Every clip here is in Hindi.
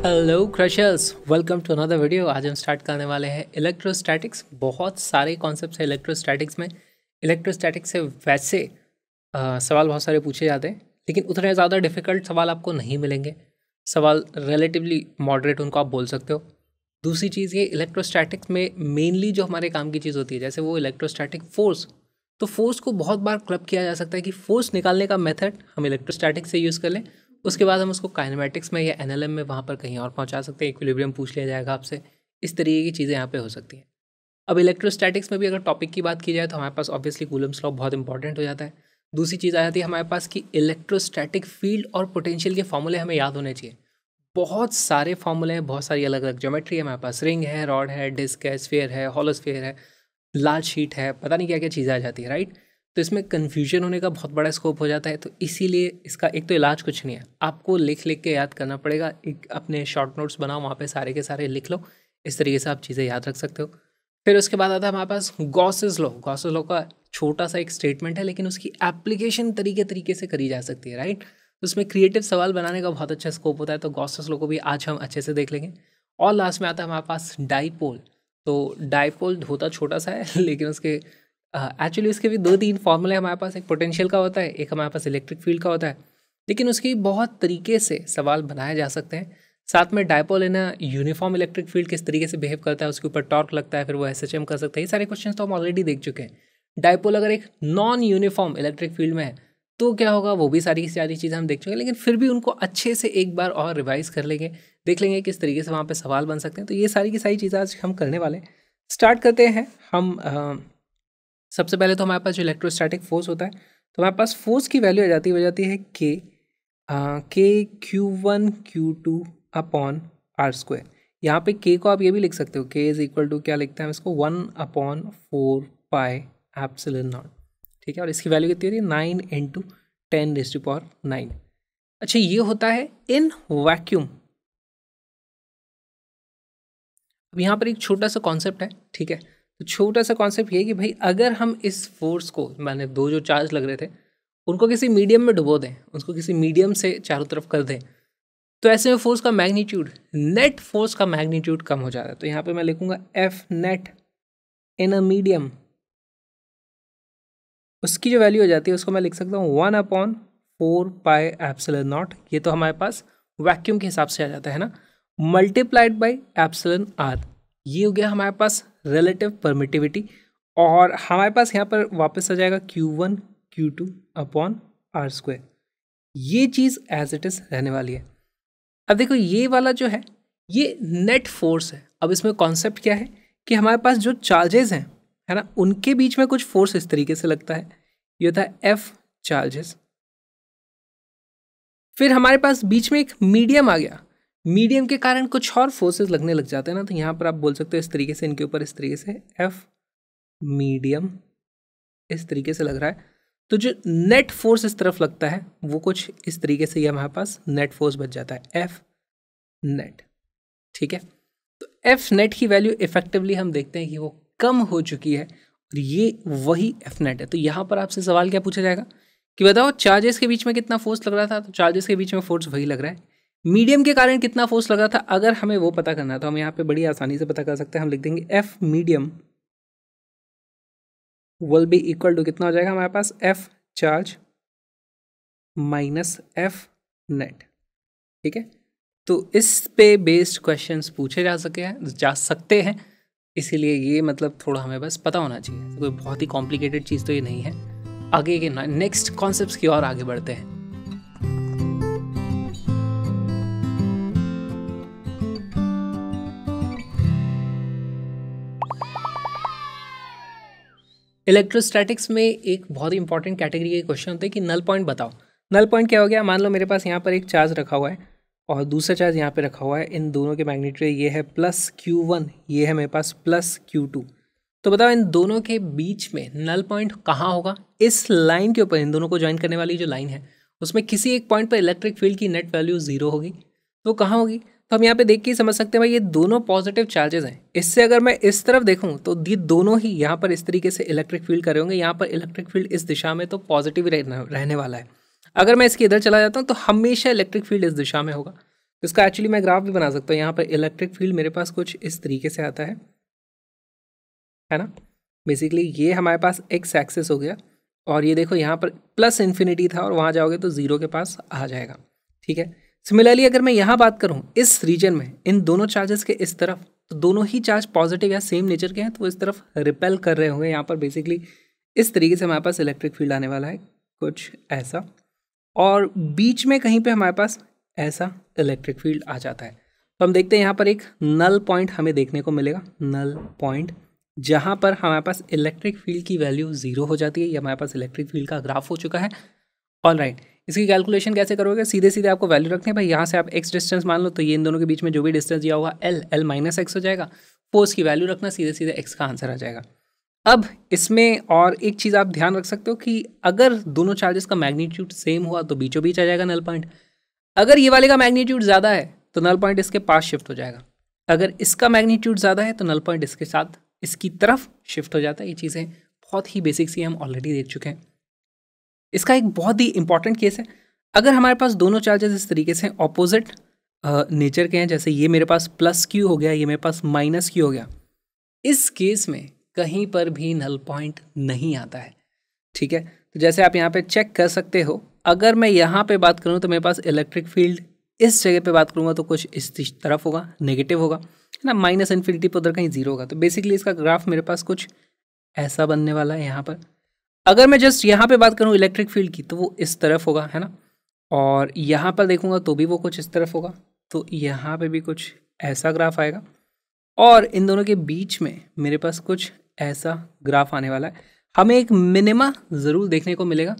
Hello crushers, welcome to another video. आज हम स्टार्ट करने वाले हैं इलेक्ट्रोस्टैटिक्स। बहुत सारे कॉन्सेप्ट्स हैं इलेक्ट्रोस्टैटिक्स में। इलेक्ट्रोस्टैटिक्स से वैसे सवाल बहुत सारे पूछे जाते हैं, लेकिन उतने ज़्यादा डिफ़िकल्ट सवाल आपको नहीं मिलेंगे। सवाल रिलेटिवली मॉडरेट उनको आप बोल सकते हो। दूसरी चीज़ ये, इलेक्ट्रोस्टैटिक्स में मेनली जो हमारे काम की चीज़ होती है, जैसे वो इलेक्ट्रोस्टैटिक फोर्स, तो फोर्स को बहुत बार क्लब किया जा सकता है कि फोर्स निकालने का मेथड हम इलेक्ट्रोस्टैटिक्स से यूज़ कर लें। उसके बाद हम उसको काइनेमेटिक्स में या एनएलएम में वहाँ पर कहीं और पहुँचा सकते हैं। इक्विलिब्रियम पूछ लिया जाएगा आपसे। इस तरीके की चीज़ें यहाँ पे हो सकती हैं। अब इलेक्ट्रोस्टैटिक्स में भी अगर टॉपिक की बात की जाए तो हमारे पास ऑब्वियसली कूलम्स लॉ बहुत इंपॉर्टेंट हो जाता है। दूसरी चीज़ आ जाती है हमारे पास कि इलेक्ट्रोस्टैटिक फील्ड और पोटेंशियल के फॉर्मूले हमें याद होने चाहिए। बहुत सारे फॉर्मूले हैं, बहुत सारी अलग अलग ज्योमेट्री है हमारे पास। रिंग है, रॉड है, डिस्क है, स्फीयर है, हॉलोस्फीयर है, लार्ज शीट है, पता नहीं क्या क्या चीज़ें आ जाती है, राइट। तो इसमें कन्फ्यूजन होने का बहुत बड़ा स्कोप हो जाता है। तो इसीलिए इसका एक तो इलाज कुछ नहीं है, आपको लिख लिख के याद करना पड़ेगा। एक अपने शॉर्ट नोट्स बनाओ, वहाँ पे सारे के सारे लिख लो। इस तरीके से आप चीज़ें याद रख सकते हो। फिर उसके बाद आता है हमारे पास गॉसेस लॉ। गॉसेस लॉ का छोटा सा एक स्टेटमेंट है, लेकिन उसकी एप्लीकेशन तरीके तरीके से करी जा सकती है, राइट। तो उसमें क्रिएटिव सवाल बनाने का बहुत अच्छा स्कोप होता है। तो गॉसेस लॉ को भी आज हम अच्छे से देख लेंगे। और लास्ट में आता है हमारे पास डाइपोल। तो डाइपोल होता छोटा सा है, लेकिन उसके एक्चुअली उसके भी 2-3 फॉर्मूले हमारे पास। एक पोटेंशियल का होता है, एक हमारे पास इलेक्ट्रिक फील्ड का होता है, लेकिन उसकी बहुत तरीके से सवाल बनाए जा सकते हैं। साथ में dipole in uniform electric field किस तरीके से बिहेव करता है, उसके ऊपर टॉर्क लगता है, फिर वो एसएचएम कर सकता है। ये सारे क्वेश्चन तो हम ऑलरेडी देख चुके हैं। डायपोल अगर एक नॉन यूनिफॉर्म इलेक्ट्रिक फील्ड में है तो क्या होगा, वो भी सारी चीज़ें हम देख चुके हैं, लेकिन फिर भी उनको अच्छे से एक बार और रिवाइज कर लेंगे, देख लेंगे किस तरीके से वहाँ पे सवाल बन सकते हैं। तो ये सारी की सारी चीज़ें आज हम करने वाले हैं। स्टार्ट करते हैं हम। सबसे पहले तो हमारे पास जो इलेक्ट्रोस्टैटिक फोर्स होता है, तो हमारे पास फोर्स की वैल्यू हो जाती है के Q1 Q2 upon r square. यहाँ पे के को आप ये भी लिख सकते हो, के इज इक्वल टू क्या लिखते हैं हम इसको, 1/4 पाई एप्सिलॉन नॉट, ठीक है। और इसकी वैल्यू कितनी होती है, 9 × 10⁹। अच्छा, ये होता है इन वैक्यूम। अब यहाँ पर एक छोटा सा कॉन्सेप्ट है, ठीक है। तो छोटा सा कॉन्सेप्ट ये है कि भाई अगर हम इस फोर्स को, मैंने दो जो चार्ज लग रहे थे उनको किसी मीडियम में डुबो दें, उसको किसी मीडियम से चारों तरफ कर दें, तो ऐसे में फोर्स का मैग्नीट्यूड, नेट फोर्स का मैग्नीट्यूड कम हो जाता है। तो यहाँ पे मैं लिखूंगा F net in a medium. उसकी जो वैल्यू हो जाती है उसको मैं लिख सकता हूँ 1/4 पाई एप्सिलॉन नॉट। ये तो हमारे पास वैक्यूम के हिसाब से आ जाता है ना, मल्टीप्लाइड बाई एप्सिलॉन आर। ये हो गया हमारे पास रिलेटिव परमिटिविटी। और हमारे पास यहाँ पर वापस आ जाएगा Q1 Q2 upon r square. ये चीज़ एज इट इज़ रहने वाली है। अब देखो, ये वाला जो है ये नेट फोर्स है। अब इसमें कॉन्सेप्ट क्या है कि हमारे पास जो चार्जेस हैं, है ना, उनके बीच में कुछ फोर्स इस तरीके से लगता है। ये होता है एफ चार्जेस। फिर हमारे पास बीच में एक मीडियम आ गया। मीडियम के कारण कुछ और फोर्सेस लगने लग जाते हैं ना, तो यहाँ पर आप बोल सकते हो इस तरीके से, इनके ऊपर इस तरीके से एफ मीडियम इस तरीके से लग रहा है। तो जो नेट फोर्स इस तरफ लगता है वो कुछ इस तरीके से, ये हमारे पास नेट फोर्स बच जाता है एफ नेट, ठीक है। तो एफ नेट की वैल्यू इफेक्टिवली हम देखते हैं कि वो कम हो चुकी है, और ये वही एफ नेट है। तो यहाँ पर आपसे सवाल क्या पूछा जाएगा कि बताओ चार्जेस के बीच में कितना फोर्स लग रहा था। तो चार्जेस के बीच में फोर्स वही लग रहा है। मीडियम के कारण कितना फोर्स लगा था, अगर हमें वो पता करना है तो हम यहाँ पे बड़ी आसानी से पता कर सकते हैं। हम लिख देंगे f medium will be equal to, कितना हो जाएगा हमारे पास, f charge minus f net, ठीक है। तो इस पे बेस्ड क्वेश्चंस पूछे जा सकते हैं, इसीलिए ये मतलब थोड़ा हमें बस पता होना चाहिए। कोई बहुत ही कॉम्प्लिकेटेड चीज़ तो ये नहीं है। आगे के नेक्स्ट कॉन्सेप्ट्स की ओर आगे बढ़ते हैं। इलेक्ट्रोस्टैटिक्स में एक बहुत ही इंपॉर्टेंट कैटेगरी के क्वेश्चन होते हैं कि नल पॉइंट बताओ। नल पॉइंट क्या हो गया, मान लो मेरे पास यहाँ पर एक चार्ज रखा हुआ है और दूसरा चार्ज यहाँ पे रखा हुआ है। इन दोनों के मैग्नीट्यूड ये है +Q1, ये है मेरे पास +Q2। तो बताओ इन दोनों के बीच में नल पॉइंट कहाँ होगा। इस लाइन के ऊपर, इन दोनों को ज्वाइन करने वाली जो लाइन है उसमें किसी एक पॉइंट पर इलेक्ट्रिक फील्ड की नेट वैल्यू 0 होगी। तो कहाँ होगी, तो हम यहाँ पे देख के ही समझ सकते हैं भाई ये दोनों पॉजिटिव चार्जेस हैं। इससे अगर मैं इस तरफ देखूँ तो ये दोनों ही यहाँ पर इस तरीके से इलेक्ट्रिक फील्ड कर रहे होंगे। यहाँ पर इलेक्ट्रिक फील्ड इस दिशा में तो पॉजिटिव रहने वाला है। अगर मैं इसके इधर चला जाता हूँ तो हमेशा इलेक्ट्रिक फील्ड इस दिशा में होगा। इसका एक्चुअली मैं ग्राफ भी बना सकता हूँ। यहाँ पर इलेक्ट्रिक फील्ड मेरे पास कुछ इस तरीके से आता है ना। बेसिकली ये हमारे पास एक्स एक्सिस हो गया, और ये देखो यहाँ पर प्लस इन्फिनिटी था और वहाँ जाओगे तो ज़ीरो के पास आ जाएगा, ठीक है। सिमिलरली अगर मैं यहाँ बात करूँ इस रीजन में, इन दोनों चार्जेस के इस तरफ, तो दोनों ही चार्ज पॉजिटिव या सेम नेचर के हैं, तो इस तरफ रिपेल कर रहे होंगे। यहाँ पर बेसिकली इस तरीके से हमारे पास इलेक्ट्रिक फील्ड आने वाला है, कुछ ऐसा, और बीच में कहीं पे हमारे पास ऐसा इलेक्ट्रिक फील्ड आ जाता है। तो हम देखते हैं यहाँ पर एक नल पॉइंट हमें देखने को मिलेगा, नल पॉइंट, जहाँ पर हमारे पास इलेक्ट्रिक फील्ड की वैल्यू 0 हो जाती है। ये हमारे पास इलेक्ट्रिक फील्ड का ग्राफ हो चुका है। ऑल राइट, इसकी कैलकुलेशन कैसे करोगे? सीधे सीधे आपको वैल्यू रखनी है भाई। यहाँ से आप एक्स डिस्टेंस मान लो, तो ये इन दोनों के बीच में जो भी डिस्टेंस दिया होगा एल माइनस एक्स हो जाएगा। फोर्स की वैल्यू रखना, सीधे सीधे एक्स का आंसर आ जाएगा। अब इसमें और एक चीज़ आप ध्यान रख सकते हो कि अगर दोनों चार्जेस का मैग्नीट्यूड सेम हुआ तो बीचों बीच आ जाएगा नल पॉइंट। अगर ये वाले का मैग्नीट्यूड ज़्यादा है तो नल पॉइंट इसके पास शिफ्ट हो जाएगा। अगर इसका मैग्नीट्यूड ज़्यादा है तो नल पॉइंट इसके साथ, इसकी तरफ शिफ्ट हो जाता है। ये चीज़ें बहुत ही बेसिक सी हम ऑलरेडी देख चुके हैं। इसका एक बहुत ही इंपॉर्टेंट केस है, अगर हमारे पास दोनों चार्जेस इस तरीके से ऑपोजिट नेचर के हैं, जैसे ये मेरे पास प्लस क्यू हो गया, ये मेरे पास माइनस क्यू हो गया, इस केस में कहीं पर भी नल पॉइंट नहीं आता है, ठीक है। तो जैसे आप यहाँ पे चेक कर सकते हो, अगर मैं यहाँ पे बात करूँ तो मेरे पास इलेक्ट्रिक फील्ड इस जगह पे बात करूँगा तो कुछ इस तरफ होगा, नेगेटिव होगा, है ना, माइनस इन्फिनिटी पर उधर कहीं जीरो होगा। तो बेसिकली इसका ग्राफ मेरे पास कुछ ऐसा बनने वाला है यहाँ पर। अगर मैं जस्ट यहाँ पे बात करूँ इलेक्ट्रिक फील्ड की, तो वो इस तरफ होगा, है ना, और यहाँ पर देखूँगा तो भी वो कुछ इस तरफ होगा। तो यहाँ पे भी कुछ ऐसा ग्राफ आएगा, और इन दोनों के बीच में मेरे पास कुछ ऐसा ग्राफ आने वाला है। हमें एक मिनिमा ज़रूर देखने को मिलेगा,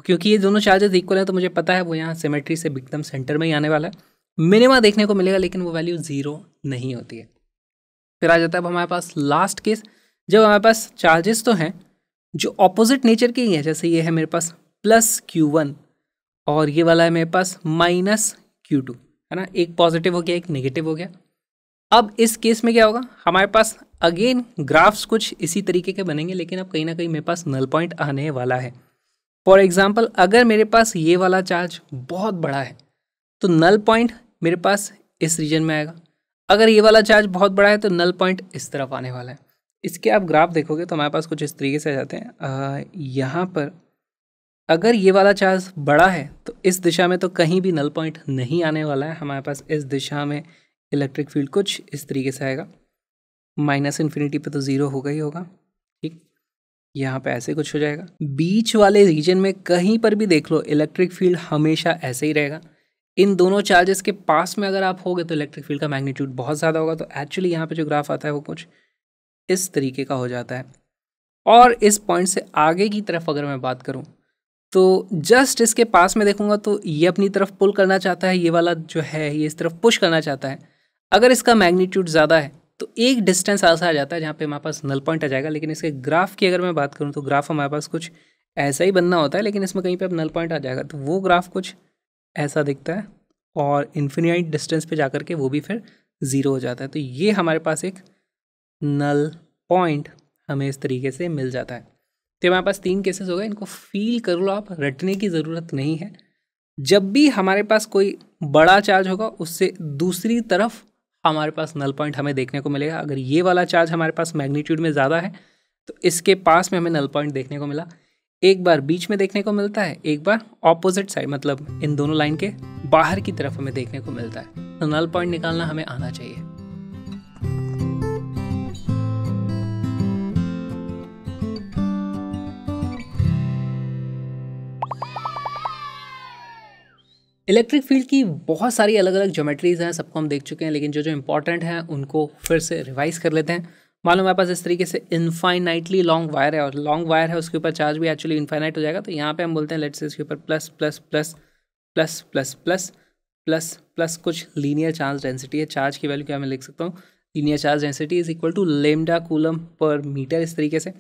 क्योंकि ये दोनों चार्जेस इक्वल हैं, तो मुझे पता है वो यहाँ सिमेट्री से एकदम सेंटर में ही आने वाला है। मिनिमा देखने को मिलेगा, लेकिन वो वैल्यू 0 नहीं होती है। फिर आ जाता है अब हमारे पास लास्ट केस, जब हमारे पास चार्जेस तो हैं जो ऑपोजिट नेचर के ही हैं। जैसे ये है मेरे पास प्लस Q1 और ये वाला है मेरे पास माइनस Q2, है ना, एक पॉजिटिव हो गया, एक नेगेटिव हो गया। अब इस केस में क्या होगा, हमारे पास अगेन ग्राफ्स कुछ इसी तरीके के बनेंगे, लेकिन अब कहीं ना कहीं मेरे पास नल पॉइंट आने वाला है। फॉर एग्जाम्पल, अगर मेरे पास ये वाला चार्ज बहुत बड़ा है तो नल पॉइंट मेरे पास इस रीजन में आएगा। अगर ये वाला चार्ज बहुत बड़ा है तो नल पॉइंट इस तरफ आने वाला है। इसके आप ग्राफ देखोगे तो हमारे पास कुछ इस तरीके से आ जाते हैं। यहाँ पर अगर ये वाला चार्ज बड़ा है तो इस दिशा में तो कहीं भी नल पॉइंट नहीं आने वाला है। हमारे पास इस दिशा में इलेक्ट्रिक फील्ड कुछ इस तरीके से आएगा, माइनस इन्फिनिटी पे तो 0 होगा ही होगा, ठीक। यहाँ पे ऐसे कुछ हो जाएगा। बीच वाले रीजन में कहीं पर भी देख लो, इलेक्ट्रिक फील्ड हमेशा ऐसे ही रहेगा। इन दोनों चार्जेस के पास में अगर आप होगे तो इलेक्ट्रिक फील्ड का मैग्नीट्यूड बहुत ज़्यादा होगा। तो एक्चुअली यहाँ पे जो ग्राफ आता है वो कुछ इस तरीके का हो जाता है। और इस पॉइंट से आगे की तरफ अगर मैं बात करूँ तो जस्ट इसके पास में देखूंगा तो ये अपनी तरफ पुल करना चाहता है, ये वाला जो है ये इस तरफ पुश करना चाहता है। अगर इसका मैग्नीट्यूड ज़्यादा है तो एक डिस्टेंस ऐसा आ जाता है जहाँ पे हमारे पास नल पॉइंट आ जाएगा। लेकिन इसके ग्राफ की अगर मैं बात करूँ तो ग्राफ हमारे पास कुछ ऐसा ही बनना होता है, लेकिन इसमें कहीं पे अब नल पॉइंट आ जाएगा। तो वो ग्राफ कुछ ऐसा दिखता है, और इन्फिनिट डिस्टेंस पे जाकर के वो भी फिर 0 हो जाता है। तो ये हमारे पास एक नल पॉइंट हमें इस तरीके से मिल जाता है। तो हमारे पास 3 केसेस हो गए, इनको फील कर लो, आप रटने की ज़रूरत नहीं है। जब भी हमारे पास कोई बड़ा चार्ज होगा उससे दूसरी तरफ हमारे पास नल पॉइंट हमें देखने को मिलेगा। अगर ये वाला चार्ज हमारे पास मैग्नीट्यूड में ज़्यादा है तो इसके पास में हमें नल पॉइंट देखने को मिला। एक बार बीच में देखने को मिलता है, एक बार ऑपोजिट साइड, मतलब इन दोनों लाइन के बाहर की तरफ हमें देखने को मिलता है। तो नल पॉइंट निकालना हमें आना चाहिए। इलेक्ट्रिक फील्ड की बहुत सारी अलग अलग ज्योमेट्रीज हैं, सबको हम देख चुके हैं, लेकिन जो जो इंपॉर्टेंट हैं उनको फिर से रिवाइज कर लेते हैं। मालूम हमारे पास इस तरीके से इनफाइनाइटली लॉन्ग वायर है, और लॉन्ग वायर है उसके ऊपर चार्ज भी एक्चुअली इनफाइनाइट हो जाएगा। तो यहाँ पे हम बोलते हैं लेट्स से इसके ऊपर plus plus plus plus plus plus plus plus कुछ लीनियर चार्ज डेंसिटी है। चार्ज की वैल्यू क्या मैं लिख सकता हूँ, linear charge density is equal to lambda coulomb per metre, इस तरीके से।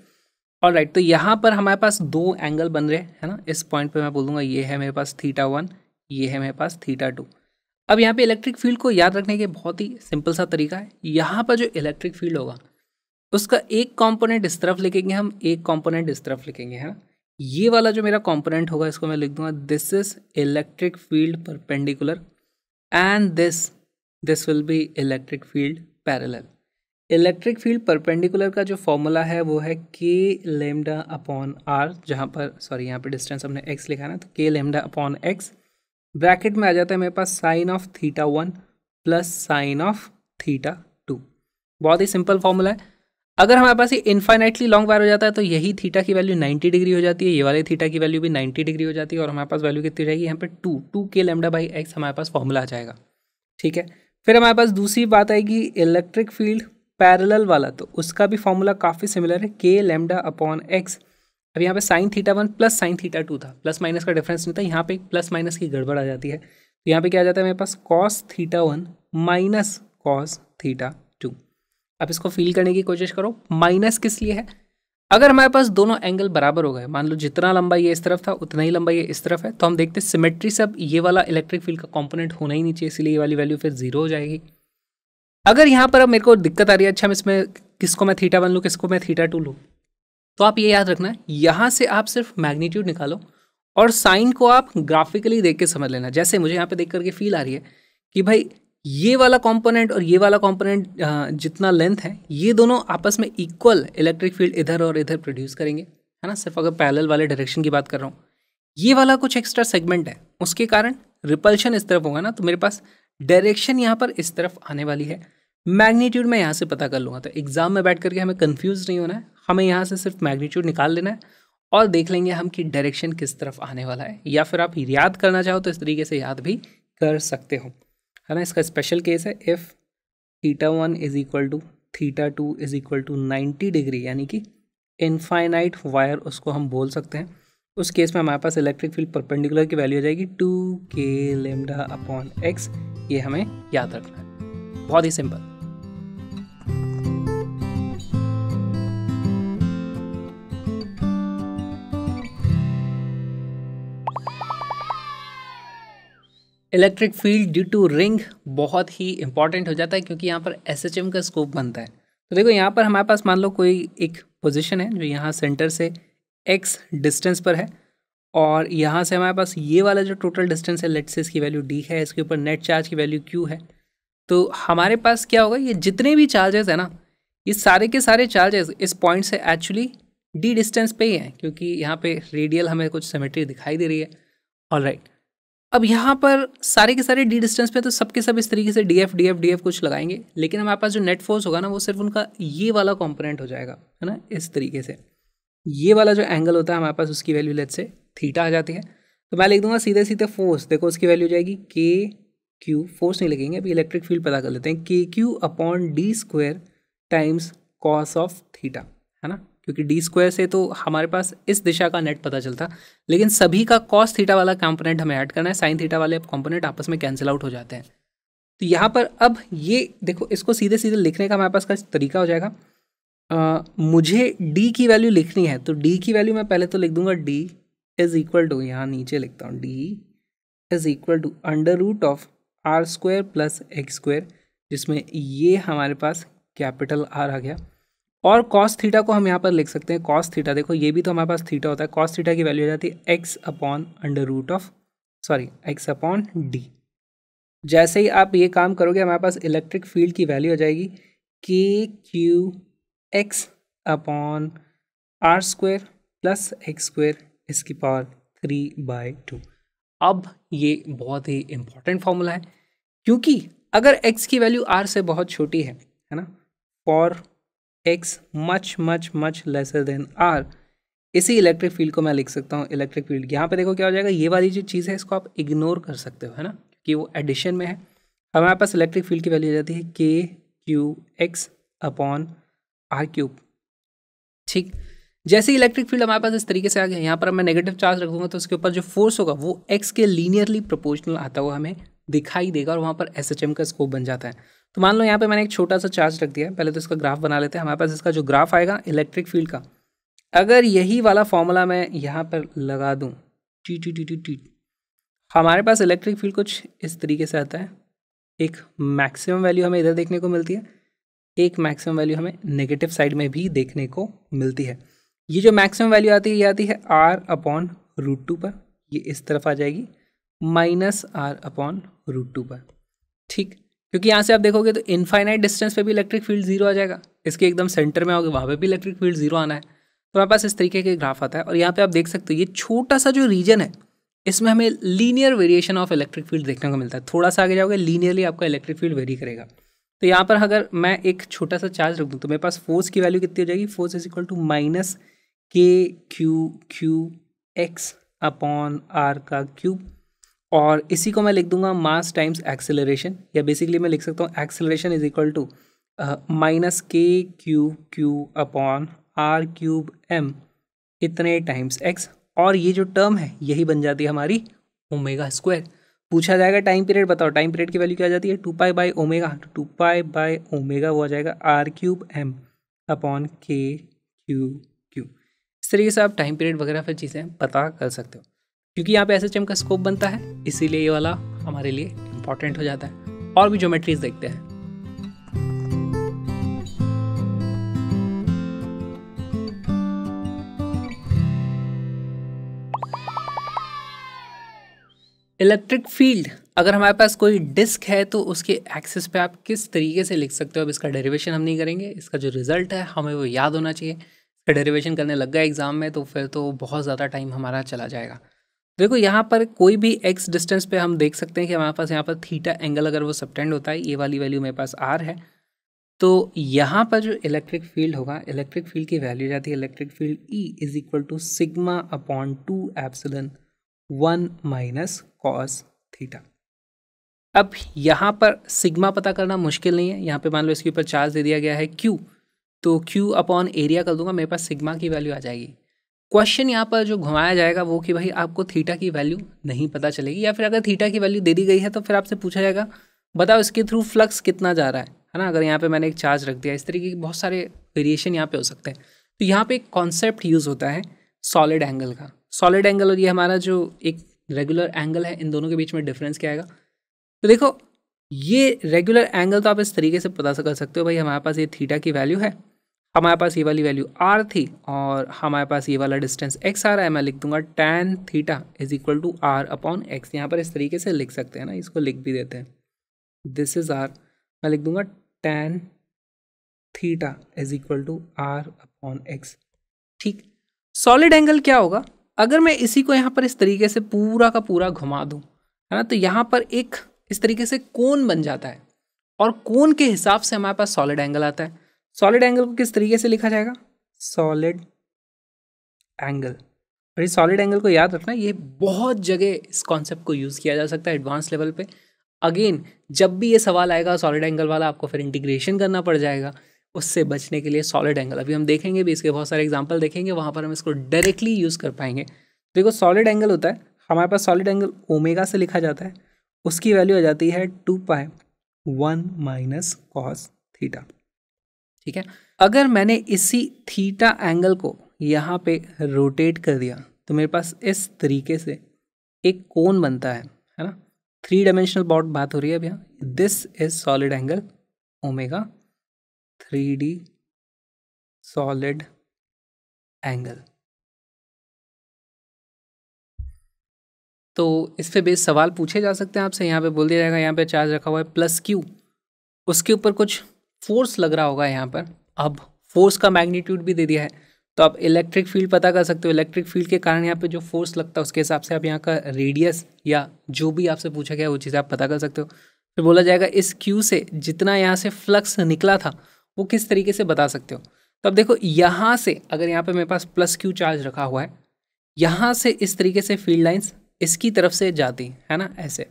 और राइट, तो यहाँ पर हमारे पास 2 एंगल बन रहे हैं, है ना। इस पॉइंट पे मैं बोल दूंगा ये है मेरे पास θ1, ये है मेरे पास θ2। अब यहाँ पे इलेक्ट्रिक फील्ड को याद रखने के बहुत ही सिंपल सा तरीका है। यहाँ पर जो इलेक्ट्रिक फील्ड होगा उसका एक कंपोनेंट इस तरफ लिखेंगे हम, एक कंपोनेंट इस तरफ लिखेंगे, है ना। ये वाला जो मेरा कंपोनेंट होगा इसको मैं लिख दूंगा this is electric field perpendicular and this will be electric field parallel. Electric field perpendicular का जो फॉर्मूला है वो है के लेमडा अपॉन आर, जहाँ पर सॉरी यहाँ पे डिस्टेंस हमने एक्स लिखा है ना, तो के लेमडा अपॉन एक्स ब्रैकेट में आ जाता है मेरे पास sine of theta 1 plus sine of theta 2। बहुत ही सिंपल फॉर्मूला है। अगर हमारे पास ये इनफाइनाइटली लॉन्ग वायर हो जाता है तो यही थीटा की वैल्यू 90 डिग्री हो जाती है, ये वाले थीटा की वैल्यू भी 90 डिग्री हो जाती है, और हमारे पास वैल्यू कितनी रहेगी यहाँ पे 2 के लेमडा बाई एक्स हमारे पास फॉर्मूला आ जाएगा। ठीक है, फिर हमारे पास दूसरी बात आएगी इलेक्ट्रिक फील्ड पैरेलल वाला, तो उसका भी फॉर्मूला काफ़ी सिमिलर है, के लेमडा अपॉन एक्स। अब यहाँ पे sine theta 1 plus sine theta 2 था, प्लस माइनस का डिफरेंस नहीं था, यहाँ पे प्लस माइनस की गड़बड़ आ जाती है, तो यहाँ पे क्या आ जाता है मेरे पास cos theta 1 minus cos theta 2। अब इसको फील करने की कोशिश करो, माइनस किस लिए है? अगर हमारे पास दोनों एंगल बराबर हो गए, मान लो जितना लंबा ये इस तरफ था उतना ही लंबा ये इस तरफ है, तो हम देखते हैं सिमेट्री से अब ये वाला इलेक्ट्रिक फील्ड का कंपोनेंट होना ही नहीं चाहिए, इसलिए ये वाली वैल्यू फिर 0 हो जाएगी। अगर यहाँ पर अब मेरे को दिक्कत आ रही है, अच्छा इसमें किसको मैं थीटा 1 लूँ, किसको मैं थीटा 2 लूँ, तो आप ये याद रखना, यहाँ से आप सिर्फ मैग्नीट्यूड निकालो और साइन को आप ग्राफिकली देख के समझ लेना। जैसे मुझे यहाँ पे देख करके फील आ रही है कि भाई ये वाला कंपोनेंट और ये वाला कंपोनेंट जितना लेंथ है, ये दोनों आपस में इक्वल इलेक्ट्रिक फील्ड इधर और इधर प्रोड्यूस करेंगे, है ना। सिर्फ अगर पैरेलल वाले डायरेक्शन की बात कर रहा हूँ, ये वाला कुछ एक्स्ट्रा सेगमेंट है, उसके कारण रिपल्शन इस तरफ होगा ना, तो मेरे पास डायरेक्शन यहाँ पर इस तरफ आने वाली है। मैग्नीट्यूड मैं यहाँ से पता कर लूँगा, तो एग्जाम में बैठ करके हमें कन्फ्यूज नहीं होना है, हमें यहाँ से सिर्फ मैग्नीट्यूड निकाल लेना है और देख लेंगे हम कि डायरेक्शन किस तरफ आने वाला है। या फिर आप याद करना चाहो तो इस तरीके से याद भी कर सकते हो, है ना। इसका स्पेशल केस है if theta 1 is equal to theta 2 is equal to 90 degree, यानी कि इनफाइनाइट वायर उसको हम बोल सकते हैं। उस केस में हमारे पास इलेक्ट्रिक फील्ड परपेंडिकुलर की वैल्यू हो जाएगी 2 के लेमडा अपॉन एक्स। ये हमें याद रखना है, बहुत ही simple. Electric field due to ring बहुत ही इंपॉर्टेंट हो जाता है, क्योंकि यहाँ पर SHM का स्कोप बनता है। तो देखो यहाँ पर हमारे पास मान लो कोई एक पोजीशन है जो यहाँ सेंटर से x डिस्टेंस पर है, और यहाँ से हमारे पास ये वाला जो टोटल डिस्टेंस है, लेट्स से इसकी वैल्यू d है, इसके ऊपर नेट चार्ज की वैल्यू q है। तो हमारे पास क्या होगा, ये जितने भी चार्जेस है ना, ये सारे के सारे चार्जेस इस पॉइंट से एक्चुअली d डिस्टेंस पे ही हैं, क्योंकि यहाँ पे रेडियल हमें कुछ सिमेट्री दिखाई दे रही है। ऑलराइट, अब यहाँ पर सारे के सारे डी डिस्टेंस पे तो सबके सब इस तरीके से डी एफ कुछ लगाएंगे, लेकिन हमारे पास जो नेट फोर्स होगा ना, वो सिर्फ उनका ये वाला कंपोनेंट हो जाएगा, है ना। इस तरीके से ये वाला जो एंगल होता है हमारे पास, उसकी वैल्यू लेट्स से थीटा आ जाती है, तो मैं लिख दूंगा सीधे सीधे फोर्स। देखो उसकी वैल्यू हो जाएगी के क्यू, फोर्स नहीं लिखेंगे अभी, इलेक्ट्रिक फील्ड पता कर लेते हैं, के q upon D square times cos of theta, है ना। क्योंकि डी स्क्वायर से तो हमारे पास इस दिशा का नेट पता चलता, लेकिन सभी का कॉस थीटा वाला कंपोनेंट हमें ऐड करना है, साइन थीटा वाले कंपोनेंट आपस में कैंसिल आउट हो जाते हैं। तो यहाँ पर अब ये देखो, इसको सीधे सीधे लिखने का हमारे पास का तरीका हो जाएगा। मुझे d की वैल्यू लिखनी है, तो d की वैल्यू मैं पहले तो लिख दूंगा d इज इक्वल टू, यहाँ नीचे लिखता हूँ, d is equal to under root of r square plus x square, जिसमें ये हमारे पास कैपिटल आर आ गया, और कॉस थीटा को हम यहाँ पर लिख सकते हैं कॉस थीटा। देखो ये भी तो हमारे पास थीटा होता है, कॉस थीटा की वैल्यू हो जाती है x upon under root of x upon d. जैसे ही आप ये काम करोगे, हमारे पास इलेक्ट्रिक फील्ड की वैल्यू हो जाएगी k q x upon r square plus x square इसकी पावर 3/2। अब ये बहुत ही इंपॉर्टेंट फॉर्मूला है, क्योंकि अगर x की वैल्यू r से बहुत छोटी है ना, for x much much much lesser than r, इसी इलेक्ट्रिक फील्ड को मैं लिख सकता हूँ इलेक्ट्रिक फील्ड। यहाँ पे देखो क्या हो जाएगा, ये वाली जो चीज़ है इसको आप इग्नोर कर सकते हो, है ना, क्योंकि वो एडिशन में है। हमारे पास इलेक्ट्रिक फील्ड की वैल्यू हो जाती है k q x upon r cube. ठीक, जैसे इलेक्ट्रिक फील्ड हमारे पास इस तरीके से आ गया, यहाँ पर मैं नेगेटिव चार्ज रख दूंगा, तो उसके ऊपर जो फोर्स होगा वो x के लीनियरली प्रोपोर्शनल आता हुआ हमें दिखाई देगा, और वहाँ पर SHM का स्कोप बन जाता है। तो मान लो यहाँ पे मैंने एक छोटा सा चार्ज रख दिया है, पहले तो इसका ग्राफ बना लेते हैं। हमारे पास इसका जो ग्राफ आएगा इलेक्ट्रिक फील्ड का, अगर यही वाला फॉर्मूला मैं यहाँ पर लगा दूँ, टी, हमारे पास इलेक्ट्रिक फील्ड कुछ इस तरीके से आता है। एक मैक्सिमम वैल्यू हमें इधर देखने को मिलती है, एक मैक्सिमम वैल्यू हमें नेगेटिव साइड में भी देखने को मिलती है। ये जो मैक्सिमम वैल्यू आती है, ये आती है r अपॉन रूट 2 पर, ये इस तरफ आ जाएगी माइनस r अपॉन रूट 2 पर। ठीक, क्योंकि यहाँ से आप देखोगे तो इनफाइनाइट डिस्टेंस पे भी इलेक्ट्रिक फील्ड जीरो आ जाएगा, इसके एकदम सेंटर में आओगे वहाँ पे भी इलेक्ट्रिक फील्ड जीरो आना है। तो हमारे पास इस तरीके के ग्राफ आता है और यहाँ पे आप देख सकते हो ये छोटा सा जो रीजन है इसमें हमें linear variation of electric field देखने को मिलता है। थोड़ा सा आगे जाओगे लीनियरली आपका इलेक्ट्रिक फील्ड वेरी करेगा। तो यहाँ पर अगर मैं एक छोटा सा चार्ज रख दूँ तो मेरे पास फोर्स की वैल्यू कितनी हो जाएगी, force is equal to minus k q x upon r का क्यूब, और इसी को मैं लिख दूंगा मास टाइम्स एक्सेलरेशन, या बेसिकली मैं लिख सकता हूँ acceleration is equal to minus k q upon r cube m इतने टाइम्स एक्स, और ये जो टर्म है यही बन जाती है हमारी ओमेगा स्क्वायर। पूछा जाएगा टाइम पीरियड बताओ, टाइम पीरियड की वैल्यू क्या आ जाती है 2 पाई ओमेगा, तो 2 पाई ओमेगा वो आ जाएगा आर क्यूब एम अपॉन के क्यू। इस तरीके से आप टाइम पीरियड वगैरह फिर चीज़ें पता कर सकते हो। क्योंकि यहाँ पे एसएचएम का स्कोप बनता है इसीलिए ये वाला हमारे लिए इम्पॉर्टेंट हो जाता है। और भी ज्योमेट्रीज देखते हैं। इलेक्ट्रिक फील्ड, अगर हमारे पास कोई डिस्क है तो उसके एक्सिस पे आप किस तरीके से लिख सकते हो। अब इसका डेरिवेशन हम नहीं करेंगे, इसका जो रिजल्ट है हमें वो याद होना चाहिए। इसका डेरिवेशन करने लग गया एग्जाम में तो फिर तो बहुत ज़्यादा टाइम हमारा चला जाएगा। देखो यहाँ पर कोई भी एक्स डिस्टेंस पे हम देख सकते हैं कि हमारे पास यहाँ पर थीटा एंगल अगर वो सबटेंड होता है, ये वाली वैल्यू मेरे पास आर है, तो यहाँ पर जो इलेक्ट्रिक फील्ड होगा, इलेक्ट्रिक फील्ड की वैल्यू जाती है electric field e is equal to sigma upon 2 epsilon 1 minus cos theta. अब यहाँ पर सिग्मा पता करना मुश्किल नहीं है, यहाँ पे मान लो इसके ऊपर चार्ज दे दिया गया है क्यू, तो क्यू अपॉन एरिया कर दूंगा, मेरे पास सिग्मा की वैल्यू आ जाएगी। क्वेश्चन यहाँ पर जो घुमाया जाएगा वो कि भाई आपको थीटा की वैल्यू नहीं पता चलेगी, या फिर अगर थीटा की वैल्यू दे दी गई है तो फिर आपसे पूछा जाएगा बताओ इसके थ्रू फ्लक्स कितना जा रहा है ना। अगर यहाँ पे मैंने एक चार्ज रख दिया, इस तरीके के बहुत सारे वेरिएशन यहाँ पे हो सकते हैं। तो यहाँ पे एक कॉन्सेप्ट यूज़ होता है सॉलिड एंगल का। सॉलिड एंगल और ये हमारा जो एक रेगुलर एंगल है, इन दोनों के बीच में डिफरेंस क्या आएगा। तो देखो ये रेगुलर एंगल तो आप इस तरीके से पता कर सकते हो, भाई हमारे पास ये थीटा की वैल्यू है, हमारे पास ये वाली वैल्यू आर थी, और हमारे पास ये वाला डिस्टेंस एक्स आ रहा है। मैं लिख दूंगा tan theta is equal to r upon x. यहाँ पर इस तरीके से लिख सकते हैं ना, इसको लिख भी देते हैं, दिस इज आर, मैं लिख दूंगा tan theta is equal to r upon x. ठीक, सॉलिड एंगल क्या होगा, अगर मैं इसी को यहाँ पर इस तरीके से पूरा का पूरा घुमा दूँ, है ना, तो यहाँ पर एक इस तरीके से कोन बन जाता है, और कोन के हिसाब से हमारे पास सॉलिड एंगल आता है। सॉलिड एंगल को किस तरीके से लिखा जाएगा, सॉलिड एंगल। और इस सॉलिड एंगल को याद रखना, ये बहुत जगह इस कॉन्सेप्ट को यूज़ किया जा सकता है एडवांस लेवल पे। अगेन जब भी ये सवाल आएगा सॉलिड एंगल वाला, आपको फिर इंटीग्रेशन करना पड़ जाएगा। उससे बचने के लिए सॉलिड एंगल अभी हम देखेंगे भी, इसके बहुत सारे एग्जाम्पल देखेंगे, वहाँ पर हम इसको डायरेक्टली यूज़ कर पाएंगे। देखो सॉलिड एंगल होता है हमारे पास, सॉलिड एंगल ओमेगा से लिखा जाता है, उसकी वैल्यू आ जाती है 2 पाई 1 माइनस कॉस थीटा। ठीक है, अगर मैंने इसी थीटा एंगल को यहाँ पे रोटेट कर दिया तो मेरे पास इस तरीके से एक कोन बनता है ना। 3 डायमेंशनल बात हो रही है अब यहाँ, this is solid angle omega, 3D solid angle. तो इस पे बेस सवाल पूछे जा सकते हैं आपसे। यहाँ पे बोल दिया जाएगा यहाँ पे चार्ज रखा हुआ है प्लस क्यू, उसके ऊपर कुछ फोर्स लग रहा होगा यहाँ पर। अब फोर्स का मैग्नीट्यूड भी दे दिया है, तो आप इलेक्ट्रिक फील्ड पता कर सकते हो। इलेक्ट्रिक फील्ड के कारण यहाँ पे जो फोर्स लगता है उसके हिसाब से आप यहाँ का रेडियस या जो भी आपसे पूछा गया वो चीज़ आप पता कर सकते हो। फिर बोला जाएगा इस क्यू से जितना यहाँ से फ्लक्स निकला था वो किस तरीके से बता सकते हो। तो अब देखो यहाँ से अगर यहाँ पे मेरे पास प्लस क्यू चार्ज रखा हुआ है, यहाँ से इस तरीके से फील्ड लाइंस इसकी तरफ से जाती है ना, ऐसे।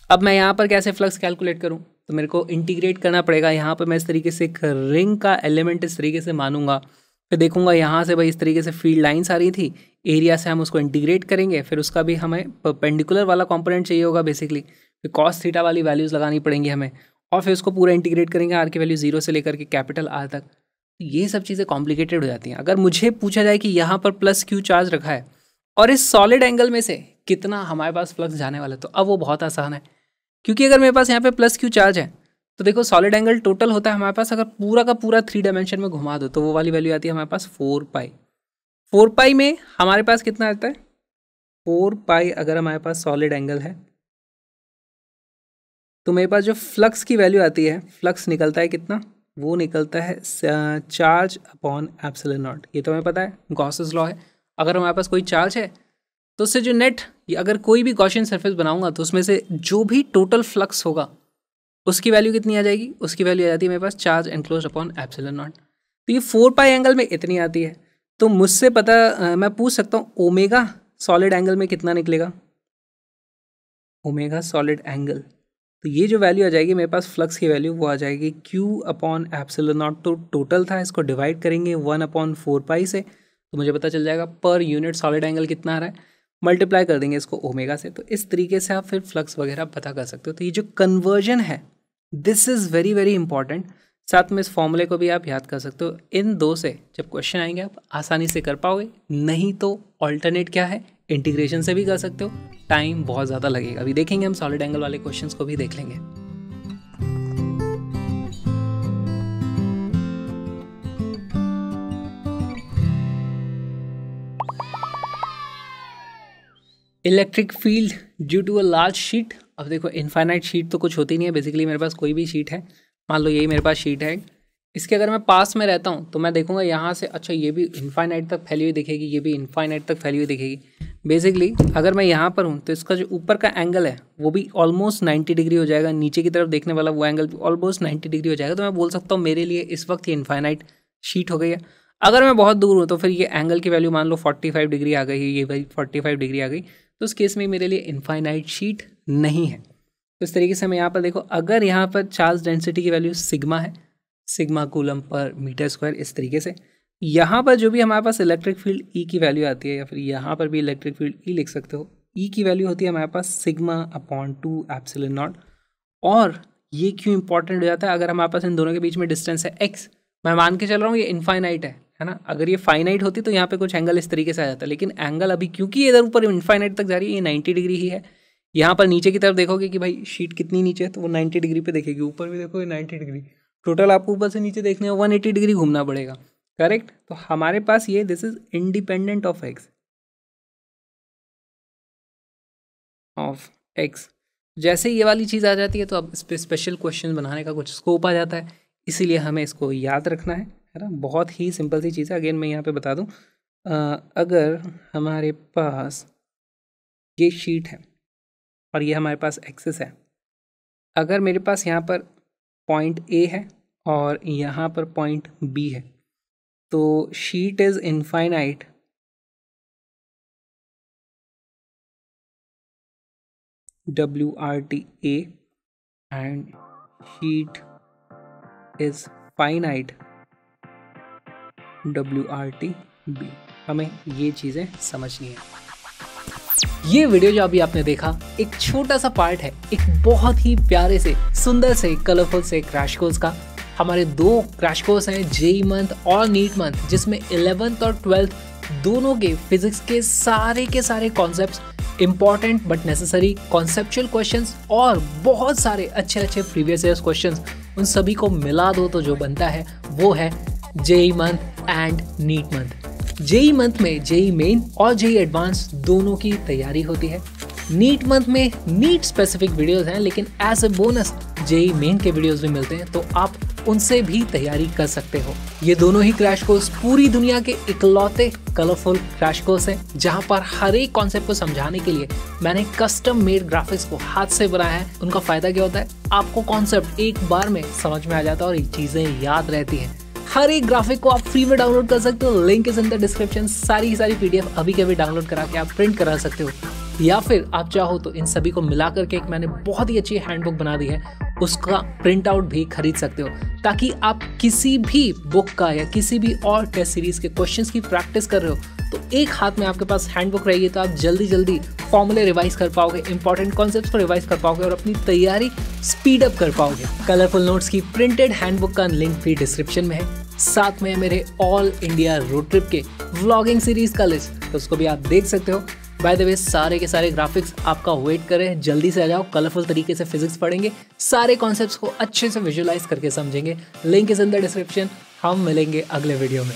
अब मैं यहाँ पर कैसे फ्लक्स कैलकुलेट करूँ, तो मेरे को इंटीग्रेट करना पड़ेगा। यहाँ पर मैं इस तरीके से एक रिंग का एलिमेंट इस तरीके से मानूंगा, फिर देखूंगा यहाँ से भाई इस तरीके से फील्ड लाइंस आ रही थी, एरिया से हम उसको इंटीग्रेट करेंगे, फिर उसका भी हमें परपेंडिकुलर वाला कंपोनेंट चाहिए होगा बेसिकली, फिर कॉस थीटा वाली वैल्यूज़ लगानी पड़ेंगी हमें, और फिर उसको पूरा इंटीग्रेट करेंगे आर की वैल्यू 0 से लेकर के कैपिटल आर तक। ये सब चीज़ें कॉम्प्लिकेटेड हो जाती हैं। अगर मुझे पूछा जाए कि यहाँ पर प्लस क्यू चार्ज रखा है और इस सॉलिड एंगल में से कितना हमारे पास फ्लक्स जाने वाला है, तो अब वो बहुत आसान है। क्योंकि अगर मेरे पास यहाँ पे प्लस क्यू चार्ज है तो देखो सॉलिड एंगल टोटल होता है हमारे पास, अगर पूरा का पूरा 3 डायमेंशन में घुमा दो तो वो वाली वैल्यू आती है हमारे पास 4 पाई। 4 पाई में हमारे पास कितना आता है, 4 पाई अगर हमारे पास सॉलिड एंगल है तो मेरे पास जो फ्लक्स की वैल्यू आती है, फ्लक्स निकलता है कितना, वो निकलता है चार्ज अपॉन एप्सिलॉन नॉट। ये तो हमें पता है, गॉसेस लॉ है। अगर हमारे पास कोई चार्ज है तो उससे जो नेट, अगर कोई भी गॉसियन सरफेस बनाऊंगा तो उसमें से जो भी टोटल फ्लक्स होगा उसकी वैल्यू कितनी आ जाएगी, उसकी वैल्यू आ जाती है मेरे पास charge enclose upon epsilon naught. तो ये 4 पाई एंगल में इतनी आती है। तो मुझसे पता मैं पूछ सकता हूँ ओमेगा सॉलिड एंगल में कितना निकलेगा, ओमेगा सॉलिड एंगल। तो ये जो वैल्यू आ जाएगी मेरे पास फ्लक्स की वैल्यू, वो आ जाएगी Q अपॉन एप्सिलॉन नॉट। तो टोटल था, इसको डिवाइड करेंगे 1/4 पाई से, तो मुझे पता चल जाएगा पर यूनिट सॉलिड एंगल कितना आ रहा है, मल्टीप्लाई कर देंगे इसको ओमेगा से। तो इस तरीके से आप फिर फ्लक्स वगैरह पता कर सकते हो। तो ये जो कन्वर्जन है, this is very very important. साथ में इस फॉर्मूले को भी आप याद कर सकते हो। इन दो से जब क्वेश्चन आएंगे आप आसानी से कर पाओगे, नहीं तो ऑल्टरनेट क्या है, इंटीग्रेशन से भी कर सकते हो, टाइम बहुत ज़्यादा लगेगा। अभी देखेंगे हम सॉलिड एंगल वाले क्वेश्चंस को भी देख लेंगे। Electric field due to a large sheet. अब देखो इनफाइनाइट शीट तो कुछ होती नहीं है, बेसिकली मेरे पास कोई भी शीट है, मान लो यही मेरे पास शीट है, इसके अगर मैं पास में रहता हूँ तो मैं देखूंगा यहाँ से, अच्छा ये भी इनफाइनाइट तक फैली हुई दिखेगी, ये भी इनफाइनाइट तक फैली हुई दिखेगी। बेसिकली अगर मैं यहाँ पर हूँ तो इसका जो ऊपर का एंगल है वो भी ऑलमोस्ट 90 डिग्री हो जाएगा, नीचे की तरफ देखने वाला वो एंगल भी ऑलमोस्ट 90 डिग्री हो जाएगा। तो मैं बोल सकता हूँ मेरे लिए इस वक्त ये इनफाइनाइट शीट हो गई है। अगर मैं बहुत दूर हूँ तो फिर ये एंगल की वैल्यू मान लो 45 डिग्री आ गई, ये भाई 45 डिग्री आ गई, तो उस केस में मेरे लिए इनफाइनाइट शीट नहीं है। तो इस तरीके से मैं यहाँ पर देखो, अगर यहाँ पर चार्ज डेंसिटी की वैल्यू सिग्मा है, sigma coulomb per metre square, इस तरीके से यहाँ पर जो भी हमारे पास इलेक्ट्रिक फील्ड ई की वैल्यू आती है, या फिर यहाँ पर भी इलेक्ट्रिक फील्ड ई लिख सकते हो, ई की वैल्यू होती है हमारे पास सिग्मा अपॉन 2 एप्सिलॉन नॉट। और ये क्यों इंपॉर्टेंट हो जाता है, अगर हमारे पास इन दोनों के बीच में डिस्टेंस है एक्स, मैं मान के चल रहा हूँ ये इनफाइनाइट है ना, अगर ये फाइनाइट होती तो यहाँ पे कुछ एंगल इस तरीके से आ जाता है, लेकिन एंगल अभी क्योंकि इधर ऊपर इनफाइनाइट तक जा रही है, ये 90 डिग्री ही है। यहाँ पर नीचे की तरफ देखोगे कि भाई शीट कितनी नीचे है, तो वो 90 डिग्री पे देखेगी, ऊपर भी देखो 90 डिग्री, टोटल आपको ऊपर से नीचे देखने में 180 डिग्री घूमना पड़ेगा, करेक्ट। तो हमारे पास ये this is independent of x. जैसे ये वाली चीज़ आ जाती है तो अब इस पर स्पेशल क्वेश्चन बनाने का कुछ स्कोप आ जाता है, इसीलिए हमें इसको याद रखना है ना। बहुत ही सिंपल सी चीज़ है। अगेन मैं यहाँ पे बता दूँ, अगर हमारे पास ये शीट है और ये हमारे पास एक्सिस है, अगर मेरे पास यहाँ पर पॉइंट ए है और यहाँ पर पॉइंट बी है, तो sheet is infinite WRT-A and sheet is finite WRT-B। हमें ये चीज़ें समझनी है। ये वीडियो जो अभी आपने देखा एक छोटा सा पार्ट है एक बहुत ही प्यारे से, सुंदर से, कलरफुल से क्रैश कोर्स का। हमारे 2 क्रैश कोर्स हैं, जेई मंथ और नीट मंथ, जिसमें 11th और 12th दोनों के फिजिक्स के सारे concepts, important but necessary conceptual questions और बहुत सारे अच्छे प्रीवियस ईयर्स क्वेश्चंस, उन सभी को मिला दो तो जो बनता है वो है JEE month and NEET month. JEE month में जेई मेन और जेई एडवांस दोनों की तैयारी होती है। नीट मंथ में नीट स्पेसिफिक वीडियोस हैं, लेकिन as a bonus JEE Main के वीडियोस भी मिलते हैं, तो आप उनसे भी तैयारी कर सकते हो। ये दोनों ही क्रैश कोर्स पूरी दुनिया के इकलौते कलरफुल क्रैश कोर्स हैं, जहां पर हर एक कॉन्सेप्ट को समझाने के लिए मैंने कस्टम मेड ग्राफिक्स को हाथ से बनाया है। उनका फायदा क्या होता है, आपको कॉन्सेप्ट एक बार में समझ में आ जाता है और ये चीजें याद रहती हैं। हर एक ग्राफिक को आप फ्री में डाउनलोड कर सकते हो, link is in the description. सारी PDF अभी के अभी डाउनलोड करा के आप प्रिंट करा सकते हो, या फिर आप चाहो तो इन सभी को मिला करके एक मैंने बहुत ही अच्छी हैंडबुक बना दी है, उसका प्रिंट आउट भी खरीद सकते हो, ताकि आप किसी भी बुक का या किसी भी और टेस्ट सीरीज के क्वेश्चंस की प्रैक्टिस कर रहे हो तो एक हाथ में आपके पास हैंडबुक रहेगी, तो आप जल्दी फॉर्मूले रिवाइज कर पाओगे, इंपॉर्टेंट कॉन्सेप्ट्स को रिवाइज कर पाओगे और अपनी तैयारी स्पीड अप कर पाओगे। कलरफुल नोट्स की प्रिंटेड हैंडबुक का लिंक भी डिस्क्रिप्शन में है। साथ में मेरे ऑल इंडिया रोड ट्रिप के व्लॉगिंग सीरीज का लिस्ट, तो उसको भी आप देख सकते हो। बाय द वे सारे के सारे ग्राफिक्स आपका वेट करें, जल्दी से आ जाओ, कलरफुल तरीके से फिजिक्स पढ़ेंगे, सारे कॉन्सेप्ट्स को अच्छे से विजुअलाइज करके समझेंगे। Link is in the description. हम मिलेंगे अगले वीडियो में।